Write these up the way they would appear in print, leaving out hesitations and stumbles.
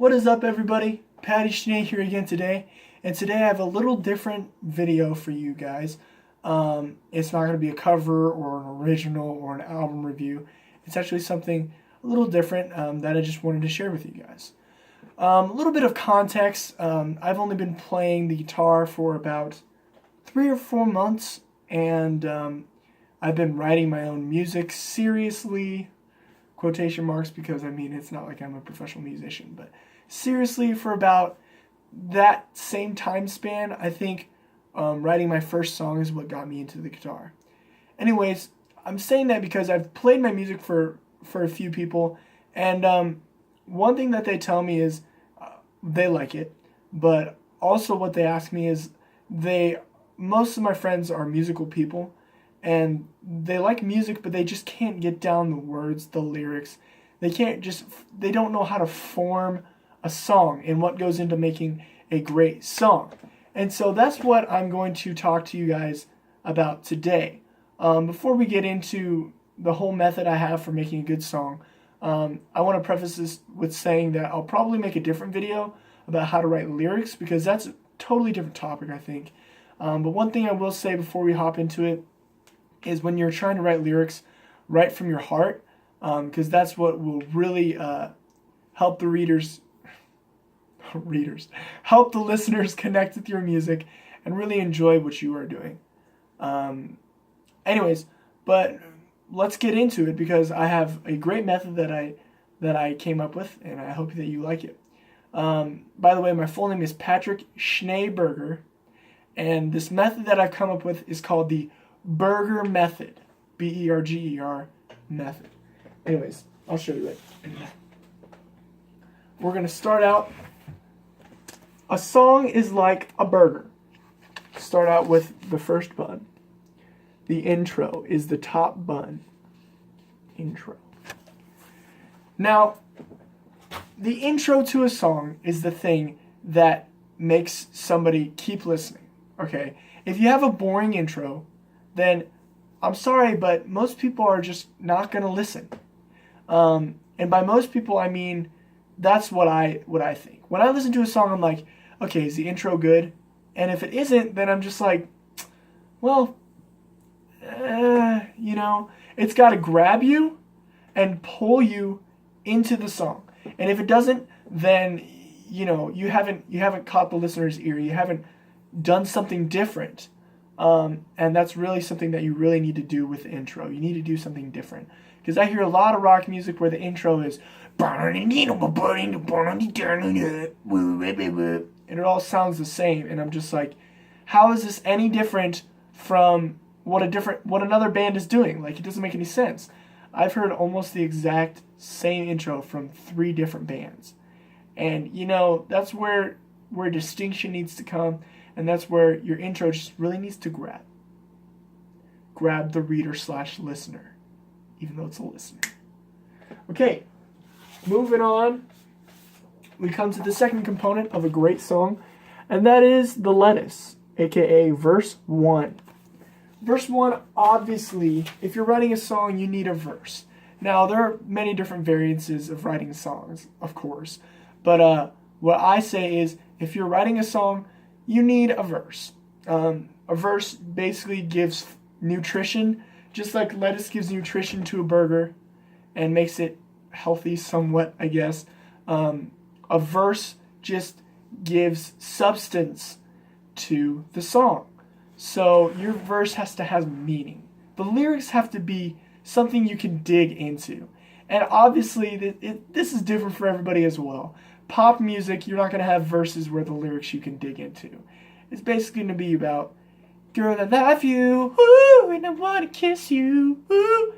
What is up, everybody? Patty Schnee here again today, and today I have a little different video for you guys. It's not going to be a cover or an original or an album review. It's actually something a little different that I just wanted to share with you guys. A little bit of context. I've only been playing the guitar for about 3 or 4 months, and I've been writing my own music seriously, quotation marks, because I mean it's not like I'm a professional musician, but seriously for about that same time span. I think writing my first song is what got me into the guitar. Anyways, I'm saying that because I've played my music for a few people, and one thing that they tell me is they like it, but also what they ask me is most of my friends are musical people, and they like music, but they just can't get down the words, the lyrics. They don't know how to form a song and what goes into making a great song. And so that's what I'm going to talk to you guys about today. Before we get into the whole method I have for making a good song, I want to preface this with saying that I'll probably make a different video about how to write lyrics, because that's a totally different topic, I think. But one thing I will say before we hop into it is when you're trying to write lyrics, write from your heart, because that's what will really help the help the listeners connect with your music and really enjoy what you are doing. Anyways, but let's get into it, because I have a great method that I came up with, and I hope that you like it. By the way, my full name is Patrick Schnee Berger, and this method that I've come up with is called the Berger Method. Berger method. Anyways, I'll show you it. We're going to start out. A song is like a burger. Start out with the first bun. The intro is the top bun. Intro. Now, the intro to a song is the thing that makes somebody keep listening. Okay? If you have a boring intro, then I'm sorry, but most people are just not going to listen. And by most people, I mean that's what I think. When I listen to a song, I'm like, okay, is the intro good? And if it isn't, then I'm just like, well, it's got to grab you and pull you into the song. And if it doesn't, then you haven't caught the listener's ear. You haven't done something different. And that's really something that you really need to do with the intro. You need to do something different. Because I hear a lot of rock music where the intro is and it all sounds the same, and I'm just like, how is this any different from what another band is doing? Like, it doesn't make any sense. I've heard almost the exact same intro from 3 different bands. And that's where distinction needs to come, and that's where your intro just really needs to grab the reader/listener, even though it's a listener. Okay, moving on, we come to the second component of a great song, and that is the lettuce, aka verse 1. Verse 1, obviously, if you're writing a song, you need a verse. Now, there are many different variances of writing songs, of course, but what I say is, if you're writing a song, you need a verse. A verse basically gives nutrition, just like lettuce gives nutrition to a burger and makes it healthy somewhat, I guess. A verse just gives substance to the song. So your verse has to have meaning. The lyrics have to be something you can dig into. And obviously, this is different for everybody as well. Pop music, you're not going to have verses where the lyrics you can dig into. It's basically going to be about, girl, I love you, ooh, and I want to kiss you, ooh.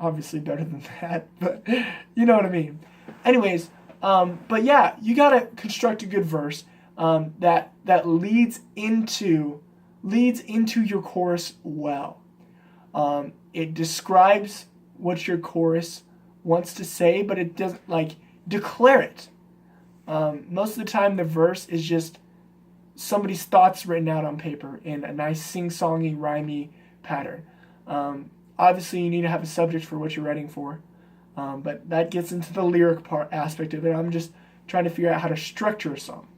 Obviously better than that, but you know what I mean. Anyways, but yeah, you got to construct a good verse that leads into your chorus well. It describes what your chorus wants to say, but it doesn't declare it. Most of the time, the verse is just somebody's thoughts written out on paper in a nice sing-songy, rhymey pattern. Obviously, you need to have a subject for what you're writing for, but that gets into the lyric aspect of it. I'm just trying to figure out how to structure a song.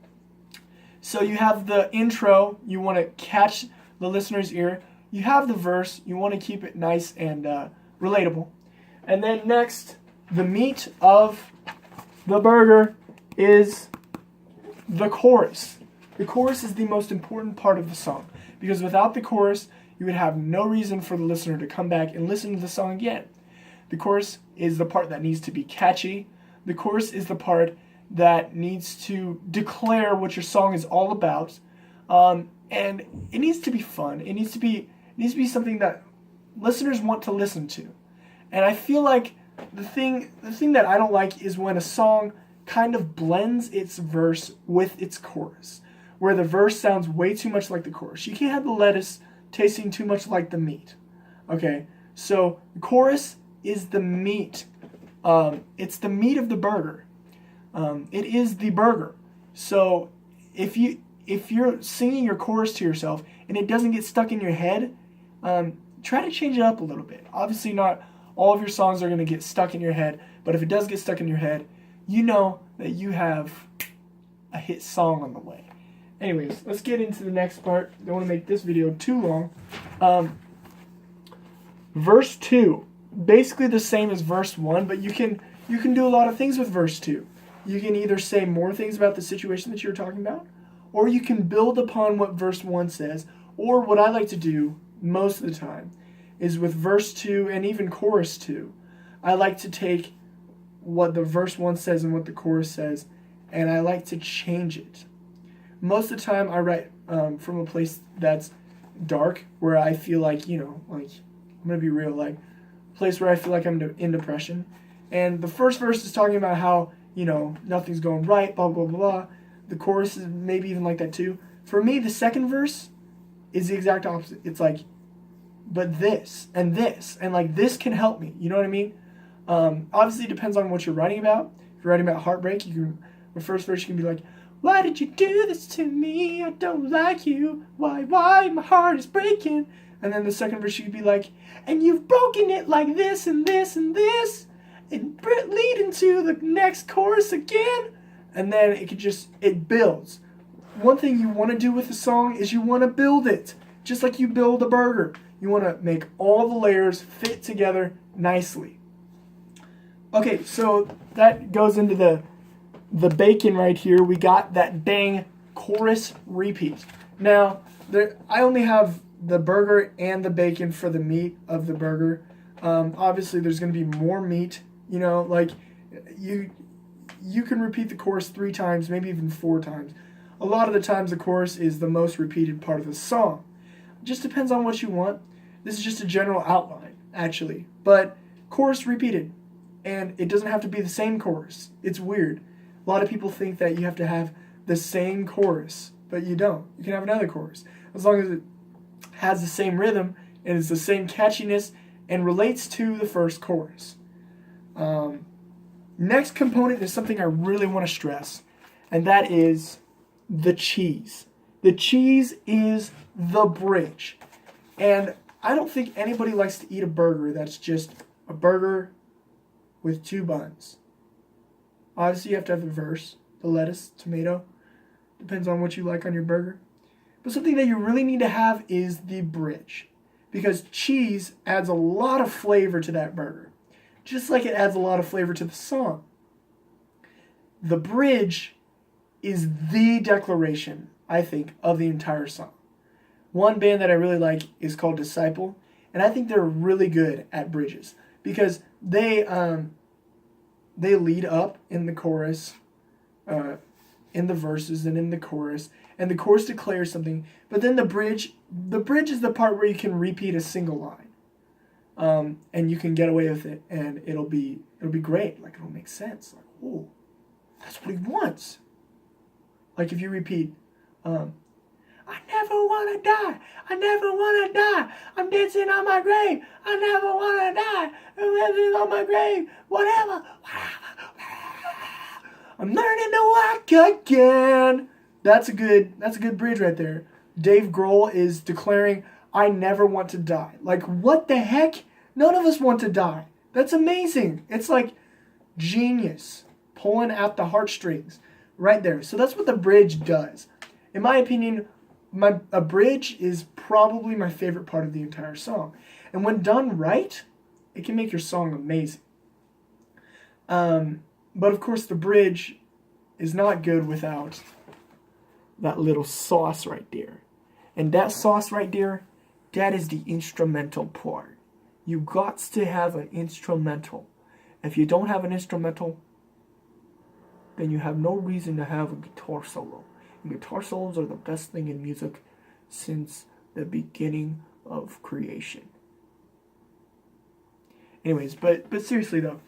So you have the intro, you want to catch the listener's ear. You have the verse, you want to keep it nice and relatable. And then next, the meat of the burger is the chorus. The chorus is the most important part of the song, because without the chorus, you would have no reason for the listener to come back and listen to the song again. The chorus is the part that needs to be catchy. The chorus is the part that needs to declare what your song is all about. And it needs to be fun. It needs to be something that listeners want to listen to. And I feel like the thing that I don't like is when a song kind of blends its verse with its chorus, where the verse sounds way too much like the chorus. You can't have the lettuce tasting too much like the meat. Okay, so the chorus is the meat. It's the meat of the burger. It is the burger. So if you're singing your chorus to yourself and it doesn't get stuck in your head, try to change it up a little bit. Obviously not all of your songs are going to get stuck in your head, but if it does get stuck in your head, you know that you have a hit song on the way. Anyways, let's get into the next part. Don't want to make this video too long. Verse 2, basically the same as verse 1, but you can do a lot of things with verse 2. You can either say more things about the situation that you're talking about, or you can build upon what verse 1 says, or what I like to do most of the time is with verse 2 and even chorus 2. I like to take what the verse 1 says and what the chorus says, and I like to change it. Most of the time I write from a place that's dark, where I feel like, like, I'm going to be real, like, a place where I feel like I'm in depression. And the first verse is talking about how, nothing's going right, blah, blah, blah, blah. The chorus is maybe even like that too. For me, the second verse is the exact opposite. It's like, but this, and like this can help me. You know what I mean? Obviously, it depends on what you're writing about. If you're writing about heartbreak, the first verse you can be like, why did you do this to me? I don't like you. Why, my heart is breaking. And then the second verse you could be like, and you've broken it like this and this and this, and leading to the next chorus again. And then it builds. One thing you want to do with a song is you want to build it, just like you build a burger. You want to make all the layers fit together nicely. Okay, so that goes into the bacon right here. We got that bang chorus repeat. Now, I only have the burger and the bacon for the meat of the burger. Obviously, there's going to be more meat. Like you can repeat the chorus 3 times, maybe even 4 times. A lot of the times, the chorus is the most repeated part of the song. It just depends on what you want. This is just a general outline, actually. But chorus repeated. And it doesn't have to be the same chorus. It's weird. A lot of people think that you have to have the same chorus, but you don't. You can have another chorus. As long as it has the same rhythm and it's the same catchiness and relates to the first chorus. Next component is something I really want to stress, and that is the cheese. The cheese is the bridge. And I don't think anybody likes to eat a burger that's just a burger with 2 buns. Obviously, you have to have the verse, the lettuce, tomato. Depends on what you like on your burger. But something that you really need to have is the bridge, because cheese adds a lot of flavor to that burger, just like it adds a lot of flavor to the song. The bridge is the declaration, I think, of the entire song. One band that I really like is called Disciple, and I think they're really good at bridges because they lead up in the chorus, in the verses, and in the chorus, and the chorus declares something. But then the bridge is the part where you can repeat a single line, and you can get away with it, and it'll be great. Like, it'll make sense. Like, oh, that's what he wants. Like if you repeat, I never want to die. I never want to die. I'm dancing on my grave. I never want to die. I'm dancing on my grave. Whatever. I'm learning to walk again. That's a good bridge right there. Dave Grohl is declaring, I never want to die. Like, what the heck? None of us want to die. That's amazing. It's like genius. pulling at the heartstrings right there. So that's what the bridge does. In my opinion, a bridge is probably my favorite part of the entire song. And when done right, it can make your song amazing. But of course, the bridge is not good without that little sauce right there. And that sauce right there, that is the instrumental part. You got to have an instrumental. If you don't have an instrumental, then you have no reason to have a guitar solo. And guitar solos are the best thing in music since the beginning of creation. Anyways, but seriously though,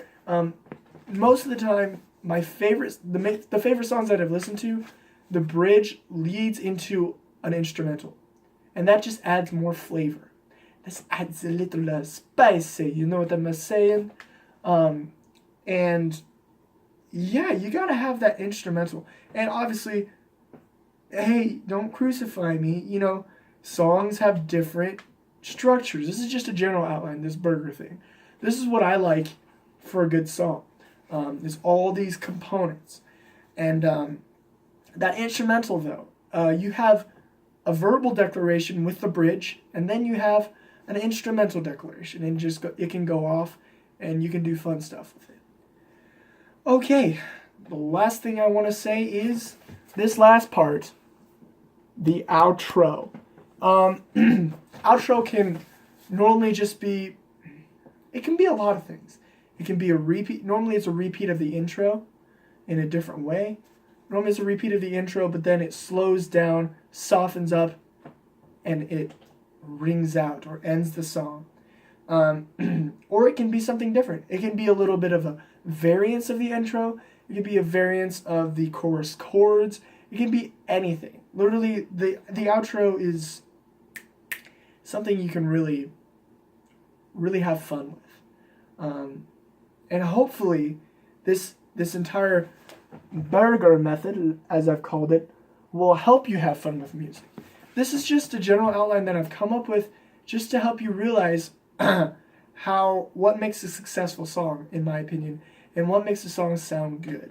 most of the time, the favorite songs that I've listened to, the bridge leads into an instrumental, and that just adds more flavor. This adds a little spicy. You know what I'm saying? And yeah, you gotta have that instrumental. And obviously, hey, don't crucify me. You know, songs have different structures. This is just a general outline. This Berger thing. This is what I like for a good song. There's all these components. And that instrumental, though, you have a verbal declaration with the bridge, and then you have an instrumental declaration, and it can go off, and you can do fun stuff with it. Okay, the last thing I want to say is this last part, the outro. Outro can normally just be, it can be a lot of things. It can be a repeat. Normally it's a repeat of the intro in a different way. Normally it's a repeat of the intro, but then it slows down, softens up, and it rings out or ends the song. Or it can be something different. It can be a little bit of a variance of the intro. It can be a variance of the chorus chords. It can be anything. Literally, the outro is something you can really have fun with. And hopefully, this entire Berger Method, as I've called it, will help you have fun with music. This is just a general outline that I've come up with just to help you realize what makes a successful song, in my opinion, and what makes a song sound good.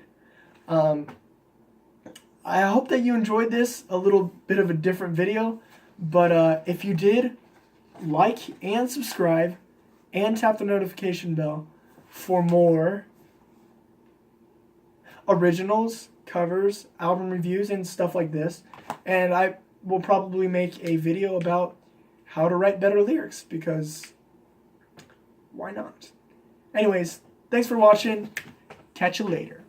I hope that you enjoyed this, a little bit of a different video, but if you did, like and subscribe and tap the notification bell for more originals, covers, album reviews, and stuff like this. And I will probably make a video about how to write better lyrics, because why not? Anyways, thanks for watching. Catch you later.